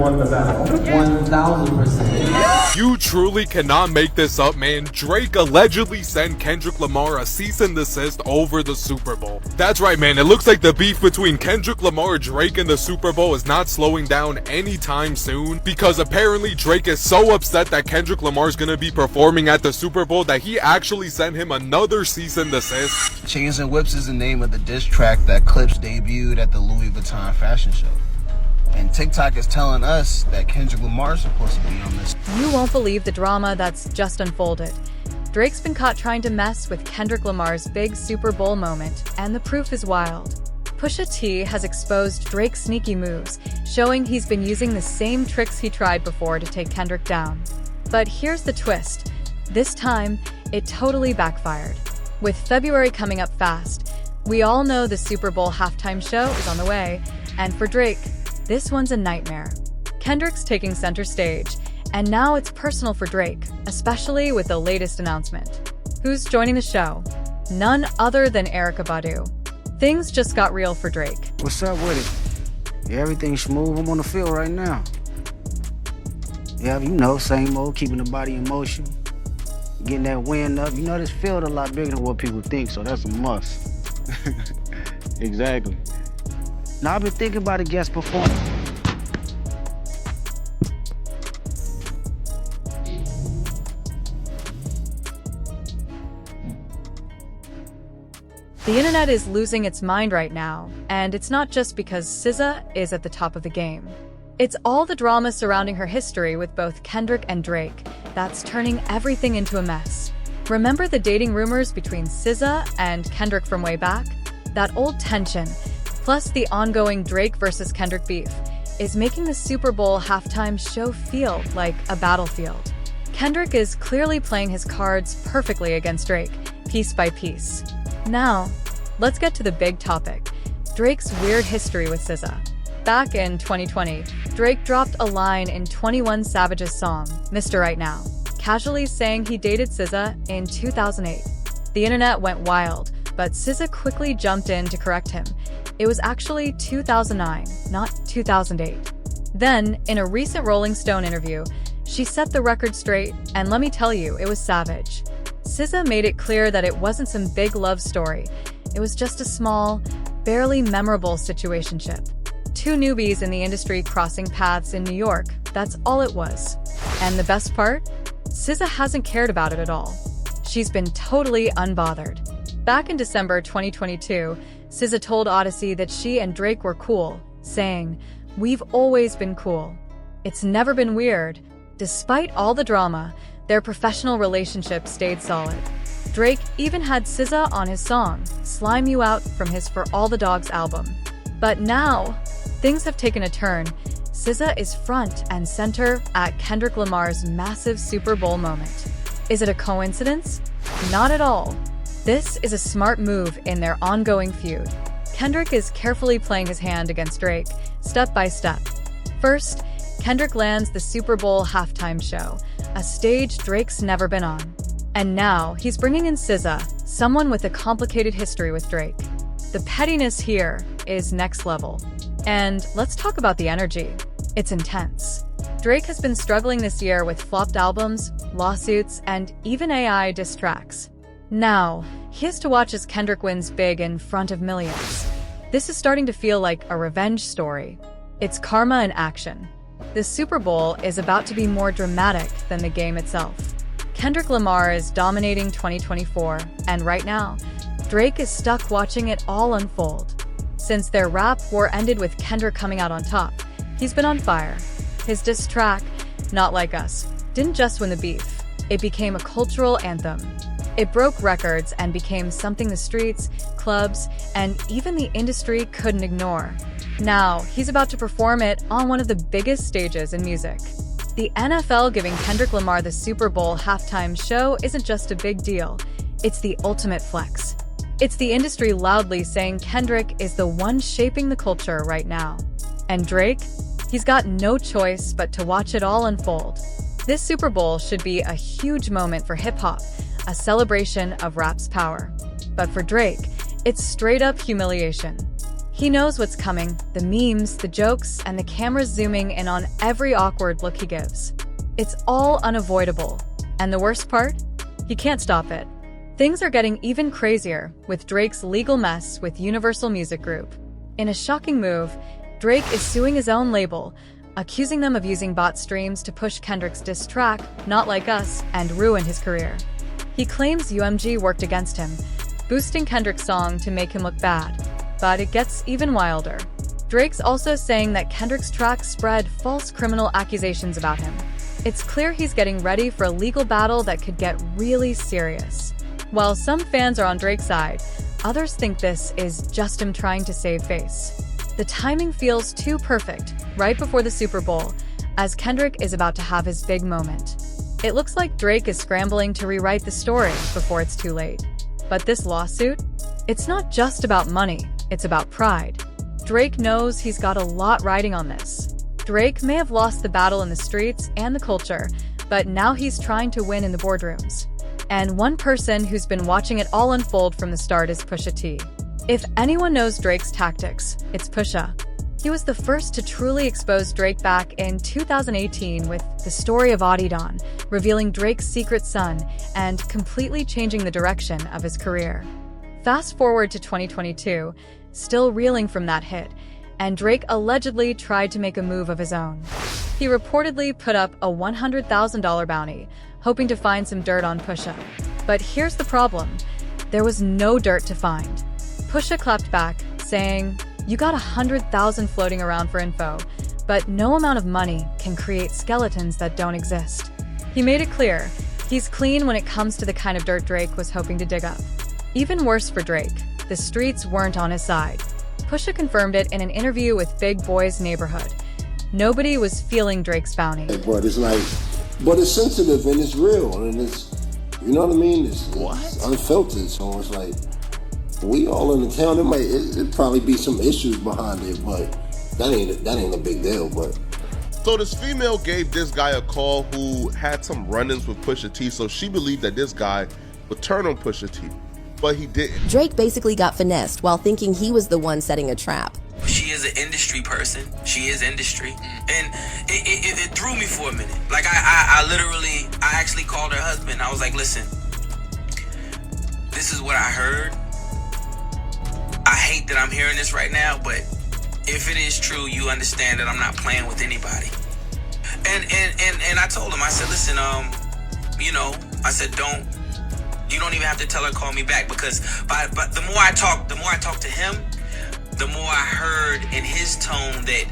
Won the battle. 1000%. You truly cannot make this up, man. Drake allegedly sent Kendrick Lamar a cease and desist over the Super Bowl. That's right, man. It looks like the beef between Kendrick Lamar, Drake, and the Super Bowl is not slowing down anytime soon, because apparently Drake is so upset that Kendrick Lamar is gonna be performing at the Super Bowl that he actually sent him another cease and desist. Chains and Whips is the name of the diss track that Clips debuted at the Louis Vuitton fashion show. And TikTok is telling us that Kendrick Lamar is supposed to be on this. You won't believe the drama that's just unfolded. Drake's been caught trying to mess with Kendrick Lamar's big Super Bowl moment, and the proof is wild. Pusha T has exposed Drake's sneaky moves, showing he's been using the same tricks he tried before to take Kendrick down. But here's the twist. This time, it totally backfired. With February coming up fast, we all know the Super Bowl halftime show is on the way, and for Drake, this one's a nightmare. Kendrick's taking center stage, and now it's personal for Drake, especially with the latest announcement. Who's joining the show? None other than Erykah Badu. Things just got real for Drake. What's up with it? Yeah, everything's smooth. I'm on the field right now. Yeah, you know, same old, keeping the body in motion, getting that wind up. You know, this field a lot bigger than what people think, so that's a must. Exactly. Now, I've been thinking about a guest performance. The internet is losing its mind right now, and it's not just because SZA is at the top of the game. It's all the drama surrounding her history with both Kendrick and Drake that's turning everything into a mess. Remember the dating rumors between SZA and Kendrick from way back? That old tension, plus the ongoing Drake versus Kendrick beef, is making the Super Bowl halftime show feel like a battlefield. Kendrick is clearly playing his cards perfectly against Drake, piece by piece. Now, let's get to the big topic, Drake's weird history with SZA. Back in 2020, Drake dropped a line in 21 Savage's song, Mr. Right Now, casually saying he dated SZA in 2008. The internet went wild, but SZA quickly jumped in to correct him. It was actually 2009, not 2008. Then, in a recent Rolling Stone interview, she set the record straight, and let me tell you, it was savage. SZA made it clear that it wasn't some big love story. It was just a small, barely memorable situationship. Two newbies in the industry crossing paths in New York, that's all it was. And the best part? SZA hasn't cared about it at all. She's been totally unbothered. Back in December 2022, SZA told Odyssey that she and Drake were cool, saying, "We've always been cool. It's never been weird." Despite all the drama, their professional relationship stayed solid. Drake even had SZA on his song, Slime You Out, from his For All the Dogs album. But now, things have taken a turn. SZA is front and center at Kendrick Lamar's massive Super Bowl moment. Is it a coincidence? Not at all. This is a smart move in their ongoing feud. Kendrick is carefully playing his hand against Drake, step by step. First, Kendrick lands the Super Bowl halftime show, a stage Drake's never been on. And now, he's bringing in SZA, someone with a complicated history with Drake. The pettiness here is next level. And let's talk about the energy. It's intense. Drake has been struggling this year with flopped albums, lawsuits, and even AI diss tracks. Now, he has to watch as Kendrick wins big in front of millions. This is starting to feel like a revenge story. It's karma in action. The Super Bowl is about to be more dramatic than the game itself. Kendrick Lamar is dominating 2024, and right now, Drake is stuck watching it all unfold. Since their rap war ended with Kendrick coming out on top, he's been on fire. His diss track, Not Like Us, didn't just win the beef. It became a cultural anthem. It broke records and became something the streets, clubs, and even the industry couldn't ignore. Now, he's about to perform it on one of the biggest stages in music. The NFL giving Kendrick Lamar the Super Bowl halftime show isn't just a big deal. It's the ultimate flex. It's the industry loudly saying Kendrick is the one shaping the culture right now. And Drake? He's got no choice but to watch it all unfold. This Super Bowl should be a huge moment for hip-hop, a celebration of rap's power. But for Drake, it's straight-up humiliation. He knows what's coming, the memes, the jokes, and the cameras zooming in on every awkward look he gives. It's all unavoidable. And the worst part? He can't stop it. Things are getting even crazier with Drake's legal mess with Universal Music Group. In a shocking move, Drake is suing his own label, accusing them of using bot streams to push Kendrick's diss track, Not Like Us, and ruin his career. He claims UMG worked against him, boosting Kendrick's song to make him look bad. But it gets even wilder. Drake's also saying that Kendrick's track spread false criminal accusations about him. It's clear he's getting ready for a legal battle that could get really serious. While some fans are on Drake's side, others think this is just him trying to save face. The timing feels too perfect, right before the Super Bowl, as Kendrick is about to have his big moment. It looks like Drake is scrambling to rewrite the story before it's too late. But this lawsuit? It's not just about money, it's about pride. Drake knows he's got a lot riding on this. Drake may have lost the battle in the streets and the culture, but now he's trying to win in the boardrooms. And one person who's been watching it all unfold from the start is Pusha T. If anyone knows Drake's tactics, it's Pusha. He was the first to truly expose Drake back in 2018 with The Story of Adidon, revealing Drake's secret son and completely changing the direction of his career. Fast forward to 2022, still reeling from that hit, and Drake allegedly tried to make a move of his own. He reportedly put up a $100,000 bounty, hoping to find some dirt on Pusha. But here's the problem. There was no dirt to find. Pusha clapped back, saying, "You got 100,000 floating around for info, but no amount of money can create skeletons that don't exist." He made it clear, he's clean when it comes to the kind of dirt Drake was hoping to dig up. Even worse for Drake, the streets weren't on his side. Pusha confirmed it in an interview with Big Boy's Neighborhood. Nobody was feeling Drake's bounty. But it's like, but it's sensitive and it's real and it's, you know what I mean? It's unfiltered, so it's like, we all in the town, it'd probably be some issues behind it, but that ain't a big deal, but. So this female gave this guy a call who had some run-ins with Pusha T, so she believed that this guy would turn on Pusha T, but he didn't. Drake basically got finessed while thinking he was the one setting a trap. She is an industry person. She is industry. And it threw me for a minute. Like I actually called her husband. I was like, listen, this is what I heard. I hate that I'm hearing this right now, but if it is true, you understand that I'm not playing with anybody. And I told him, I said, listen, I said, you don't even have to tell her call me back, because but the more I talk to him, the more I heard in his tone that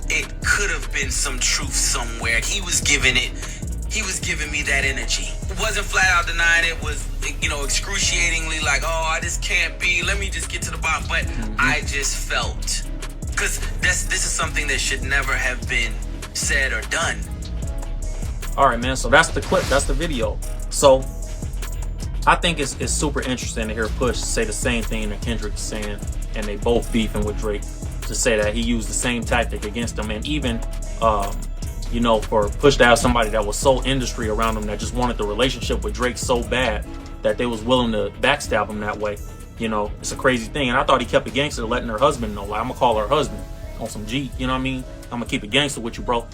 it could have been some truth somewhere. He was giving me that energy. It wasn't flat out denying it, was, excruciatingly like, oh, this can't be, let me just get to the bottom. But I just felt, because this is something that should never have been said or done. All right, man, so that's the clip, that's the video. So I think it's super interesting to hear Push say the same thing that Kendrick is saying, and they both beefing with Drake, to say that he used the same tactic against him. And even for Push to have somebody that was so industry around him that just wanted the relationship with Drake so bad that they was willing to backstab him that way, it's a crazy thing. And I thought he kept it gangster, letting her husband know, like, I'm gonna call her husband on some G, you know what I mean? I'm gonna keep it gangster with you, bro.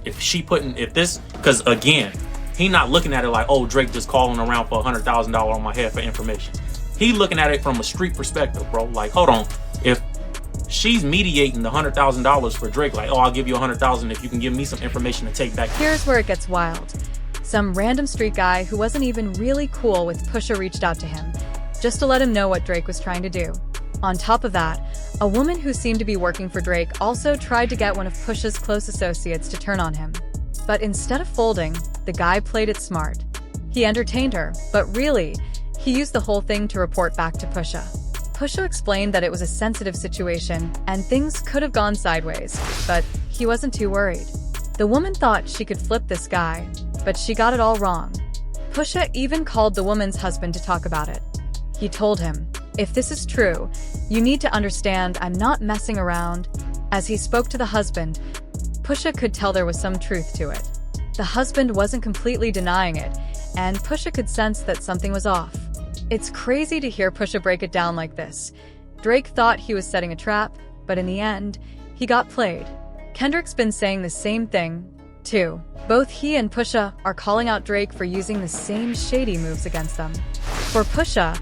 Because again, he not looking at it like, oh, Drake just calling around for $100,000 on my head for information. He looking at it from a street perspective, bro. Like, hold on, if she's mediating the $100,000 for Drake, like, oh, I'll give you $100,000 if you can give me some information to take back. Here's where it gets wild. Some random street guy who wasn't even really cool with Pusha reached out to him, just to let him know what Drake was trying to do. On top of that, a woman who seemed to be working for Drake also tried to get one of Pusha's close associates to turn on him. But instead of folding, the guy played it smart. He entertained her, but really, he used the whole thing to report back to Pusha. Pusha explained that it was a sensitive situation and things could have gone sideways, but he wasn't too worried. The woman thought she could flip this guy, but she got it all wrong. Pusha even called the woman's husband to talk about it. He told him, "If this is true, you need to understand I'm not messing around." As he spoke to the husband, Pusha could tell there was some truth to it. The husband wasn't completely denying it, and Pusha could sense that something was off. It's crazy to hear Pusha break it down like this. Drake thought he was setting a trap, but in the end, he got played. Kendrick's been saying the same thing, too. Both he and Pusha are calling out Drake for using the same shady moves against them. For Pusha,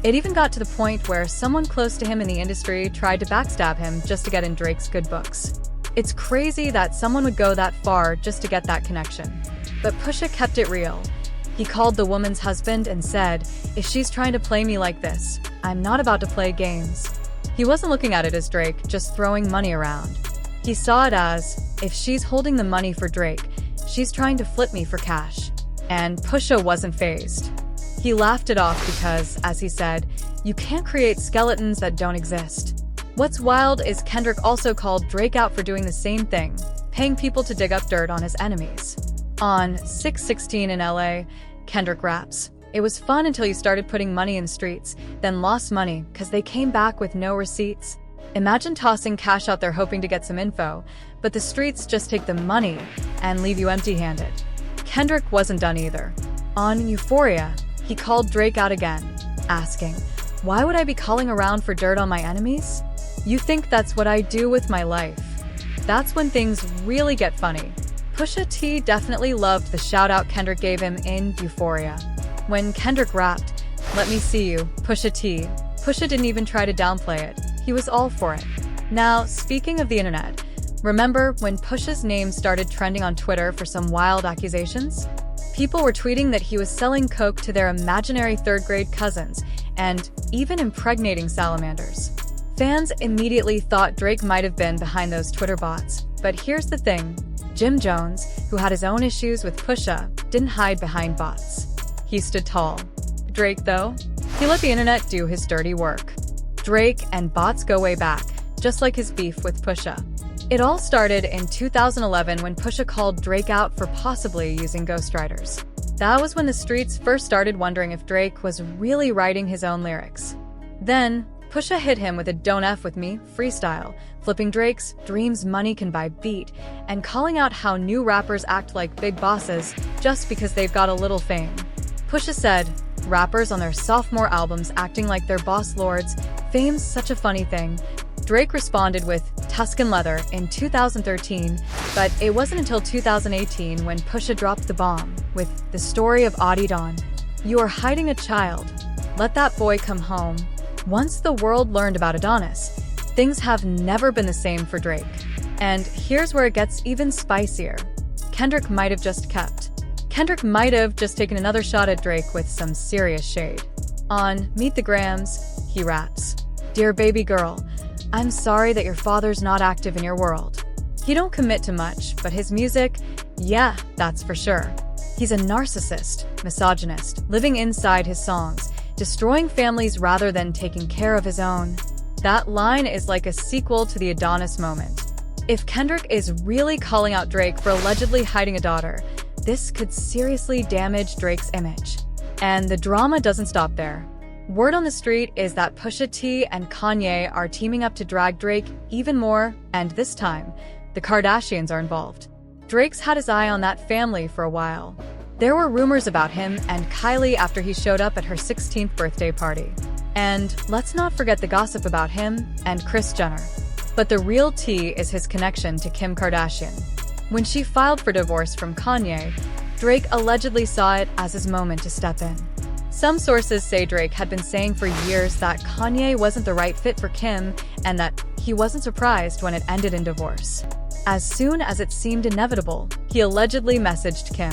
it even got to the point where someone close to him in the industry tried to backstab him just to get in Drake's good books. It's crazy that someone would go that far just to get that connection. But Pusha kept it real. He called the woman's husband and said, "If she's trying to play me like this, I'm not about to play games." He wasn't looking at it as Drake just throwing money around. He saw it as, if she's holding the money for Drake, she's trying to flip me for cash. And Pusha wasn't fazed. He laughed it off because, as he said, you can't create skeletons that don't exist. What's wild is Kendrick also called Drake out for doing the same thing, paying people to dig up dirt on his enemies. On 6/16 in LA, Kendrick raps, "It was fun until you started putting money in the streets, then lost money because they came back with no receipts. Imagine tossing cash out there hoping to get some info, but the streets just take the money and leave you empty-handed." Kendrick wasn't done either. On Euphoria, he called Drake out again, asking, "Why would I be calling around for dirt on my enemies? You think that's what I do with my life?" That's when things really get funny. Pusha T definitely loved the shout-out Kendrick gave him in Euphoria. When Kendrick rapped, "Let me see you, Pusha T," Pusha didn't even try to downplay it. He was all for it. Now, speaking of the internet, remember when Pusha's name started trending on Twitter for some wild accusations? People were tweeting that he was selling coke to their imaginary third-grade cousins and even impregnating salamanders. Fans immediately thought Drake might have been behind those Twitter bots. But here's the thing. Jim Jones, who had his own issues with Pusha, didn't hide behind bots. He stood tall. Drake, though, he let the internet do his dirty work. Drake and bots go way back, just like his beef with Pusha. It all started in 2011 when Pusha called Drake out for possibly using ghostwriters. That was when the streets first started wondering if Drake was really writing his own lyrics. Then, Pusha hit him with a "Don't F with me" freestyle, flipping Drake's "Dreams Money Can Buy" beat, and calling out how new rappers act like big bosses just because they've got a little fame. Pusha said, "Rappers on their sophomore albums acting like they're boss lords, fame's such a funny thing." Drake responded with "Tuscan Leather" in 2013, but it wasn't until 2018 when Pusha dropped the bomb with "The Story of Audie Dawn." "You are hiding a child. Let that boy come home." Once the world learned about Adonis, things have never been the same for Drake. And here's where it gets even spicier. Kendrick might have just taken another shot at Drake with some serious shade. On Meet the Grams, he raps, "Dear baby girl, I'm sorry that your father's not active in your world." He don't commit to much, but his music, yeah, that's for sure. He's a narcissist, misogynist, living inside his songs, destroying families rather than taking care of his own. That line is like a sequel to the Adonis moment. If Kendrick is really calling out Drake for allegedly hiding a daughter, this could seriously damage Drake's image. And the drama doesn't stop there. Word on the street is that Pusha T and Kanye are teaming up to drag Drake even more, and this time, the Kardashians are involved. Drake's had his eye on that family for a while. There were rumors about him and Kylie after he showed up at her 16th birthday party. And let's not forget the gossip about him and Kris Jenner. But the real tea is his connection to Kim Kardashian. When she filed for divorce from Kanye, Drake allegedly saw it as his moment to step in. Some sources say Drake had been saying for years that Kanye wasn't the right fit for Kim and that he wasn't surprised when it ended in divorce. As soon as it seemed inevitable, he allegedly messaged Kim.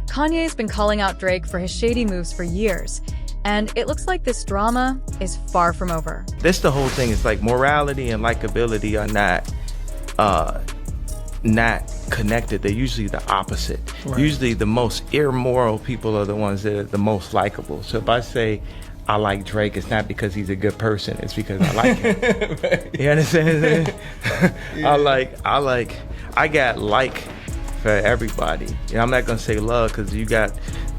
Kanye's been calling out Drake for his shady moves for years, and it looks like this drama is far from over. This the whole thing is like morality and likability are not connected. They're usually the opposite. Right. Usually the most immoral people are the ones that are the most likable. So if I say I like Drake, it's not because he's a good person, it's because I like him. Right. You understand? Yeah. I got like for everybody. You know, I'm not gonna say love because you got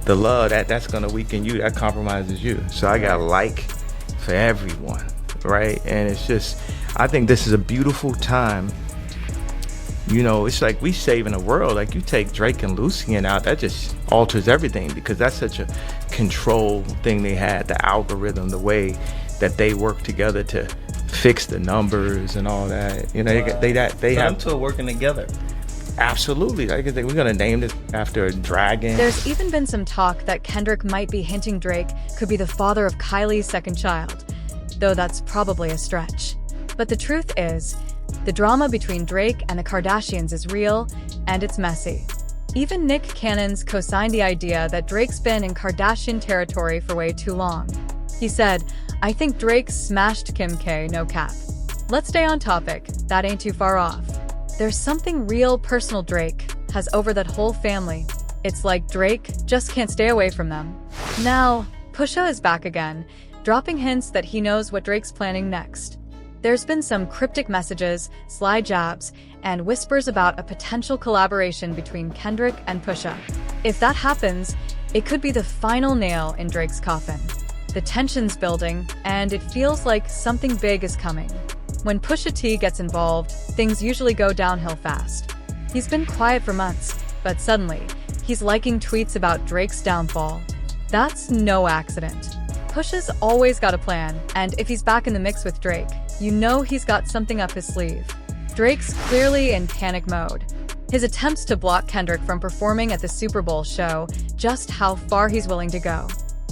the love that's gonna weaken you, that compromises you. So I got like for everyone, right? And it's just, I think this is a beautiful time. You know, it's like we saving the world. Like you take Drake and Lucian out, that just alters everything because that's such a control thing they had, the algorithm, the way that they work together to fix the numbers and all that. You know, they have them two are working together. Absolutely. We're gonna name it after a dragon. There's even been some talk that Kendrick might be hinting Drake could be the father of Kylie's second child, though that's probably a stretch. But the truth is, the drama between Drake and the Kardashians is real, and it's messy. Even Nick Cannon's co-signed the idea that Drake's been in Kardashian territory for way too long. He said, "I think Drake smashed Kim K, no cap." Let's stay on topic, that ain't too far off. There's something real personal Drake has over that whole family. It's like Drake just can't stay away from them. Now, Pusha is back again, dropping hints that he knows what Drake's planning next. There's been some cryptic messages, sly jabs, and whispers about a potential collaboration between Kendrick and Pusha. If that happens, it could be the final nail in Drake's coffin. The tension's building, and it feels like something big is coming. When Pusha T gets involved, things usually go downhill fast. He's been quiet for months, but suddenly, he's liking tweets about Drake's downfall. That's no accident. Pusha's always got a plan, and if he's back in the mix with Drake, you know he's got something up his sleeve. Drake's clearly in panic mode. His attempts to block Kendrick from performing at the Super Bowl show just how far he's willing to go.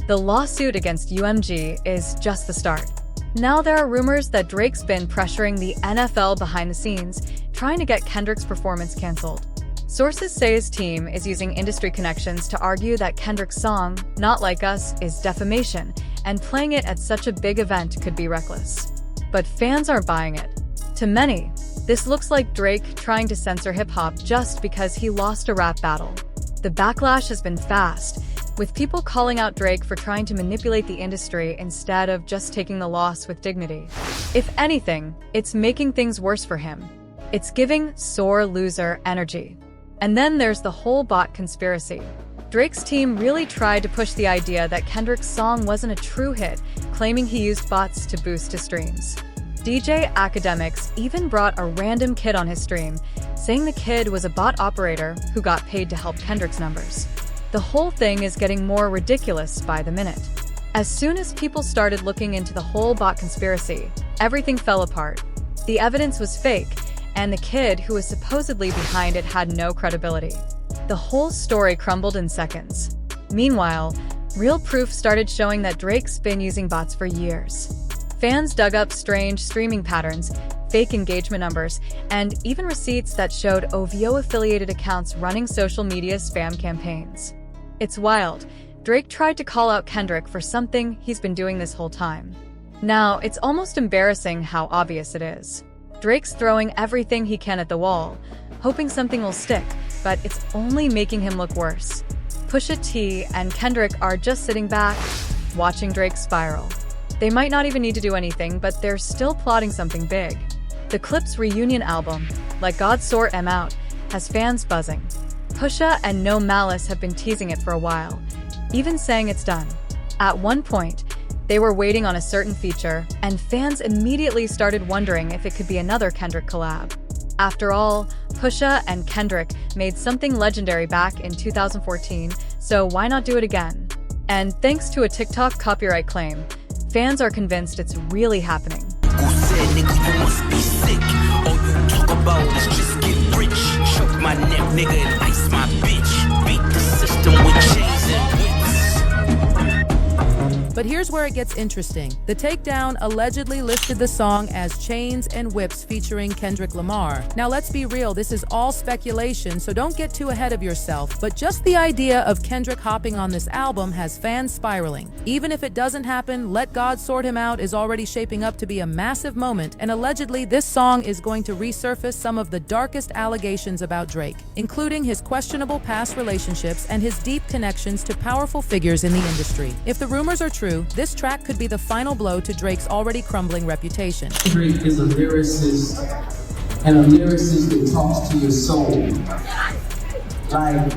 The lawsuit against UMG is just the start. Now there are rumors that Drake's been pressuring the NFL behind the scenes, trying to get Kendrick's performance canceled. Sources say his team is using industry connections to argue that Kendrick's song, Not Like Us, is defamation, and playing it at such a big event could be reckless. But fans aren't buying it. To many, this looks like Drake trying to censor hip-hop just because he lost a rap battle. The backlash has been fast, with people calling out Drake for trying to manipulate the industry instead of just taking the loss with dignity. If anything, it's making things worse for him. It's giving sore loser energy. And then there's the whole bot conspiracy. Drake's team really tried to push the idea that Kendrick's song wasn't a true hit, claiming he used bots to boost his streams. DJ Academics even brought a random kid on his stream, saying the kid was a bot operator who got paid to help Kendrick's numbers. The whole thing is getting more ridiculous by the minute. As soon as people started looking into the whole bot conspiracy, everything fell apart. The evidence was fake, and the kid who was supposedly behind it had no credibility. The whole story crumbled in seconds. Meanwhile, real proof started showing that Drake's been using bots for years. Fans dug up strange streaming patterns, fake engagement numbers, and even receipts that showed OVO-affiliated accounts running social media spam campaigns. It's wild. Drake tried to call out Kendrick for something he's been doing this whole time. Now, it's almost embarrassing how obvious it is. Drake's throwing everything he can at the wall, hoping something will stick, but it's only making him look worse. Pusha T and Kendrick are just sitting back, watching Drake spiral. They might not even need to do anything, but they're still plotting something big. The Clip's reunion album, Let God Sort 'Em Out, has fans buzzing. Pusha and No Malice have been teasing it for a while, even saying it's done. At one point, they were waiting on a certain feature, and fans immediately started wondering if it could be another Kendrick collab. After all, Pusha and Kendrick made something legendary back in 2014, so why not do it again? And thanks to a TikTok copyright claim, fans are convinced it's really happening. Who said, nigga, you must be sick? All you talk about is just get rich. Choke my neck, nigga, and ice my bitch. Beat the system with chains and whips. But here's where it gets interesting. The takedown allegedly listed the song as Chains and Whips featuring Kendrick Lamar. Now let's be real, this is all speculation, so don't get too ahead of yourself, but just the idea of Kendrick hopping on this album has fans spiraling. Even if it doesn't happen, Let God Sort Him Out is already shaping up to be a massive moment, and allegedly this song is going to resurface some of the darkest allegations about Drake, including his questionable past relationships and his deep connections to powerful figures in the industry. If the rumors are true, this track could be the final blow to Drake's already crumbling reputation. Drake is a lyricist, and a lyricist that talks to your soul. Like,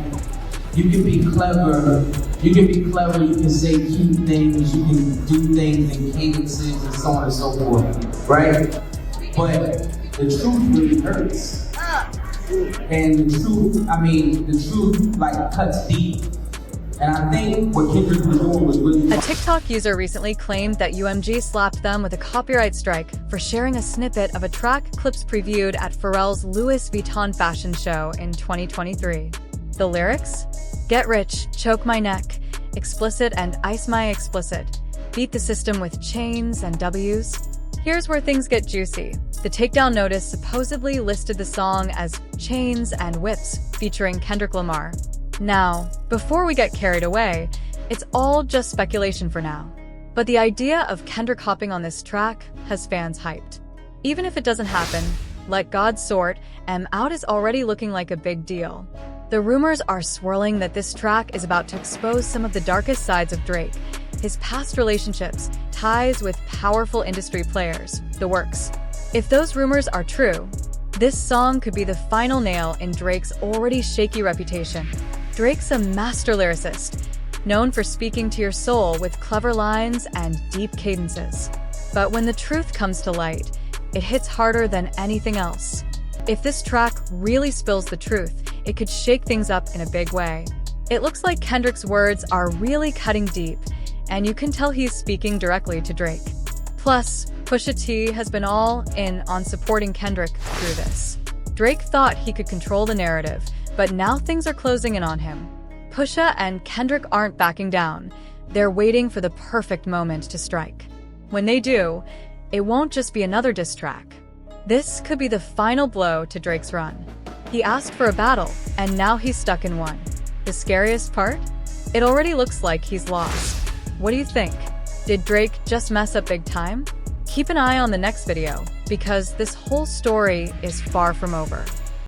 you can be clever, you can say cute things, you can do things in cadences and so on and so forth, right? But the truth really hurts. And the truth like cuts deep. And I think what Kendrick was doing was really... A TikTok user recently claimed that UMG slapped them with a copyright strike for sharing a snippet of a track clips previewed at Pharrell's Louis Vuitton fashion show in 2023. The lyrics? Get rich, choke my neck, explicit and ice my explicit, beat the system with chains and W's. Here's where things get juicy. The takedown notice supposedly listed the song as Chains and Whips featuring Kendrick Lamar. Now, before we get carried away, it's all just speculation for now. But the idea of Kendrick hopping on this track has fans hyped. Even if it doesn't happen, Let God Sort Em Out is already looking like a big deal. The rumors are swirling that this track is about to expose some of the darkest sides of Drake, his past relationships, ties with powerful industry players, the works. If those rumors are true, this song could be the final nail in Drake's already shaky reputation. Drake's a master lyricist, known for speaking to your soul with clever lines and deep cadences. But when the truth comes to light, it hits harder than anything else. If this track really spills the truth, it could shake things up in a big way. It looks like Kendrick's words are really cutting deep, and you can tell he's speaking directly to Drake. Plus, Pusha T has been all in on supporting Kendrick through this. Drake thought he could control the narrative, but now things are closing in on him. Pusha and Kendrick aren't backing down. They're waiting for the perfect moment to strike. When they do, it won't just be another diss track. This could be the final blow to Drake's run. He asked for a battle, and now he's stuck in one. The scariest part? It already looks like he's lost. What do you think? Did Drake just mess up big time? Keep an eye on the next video, because this whole story is far from over.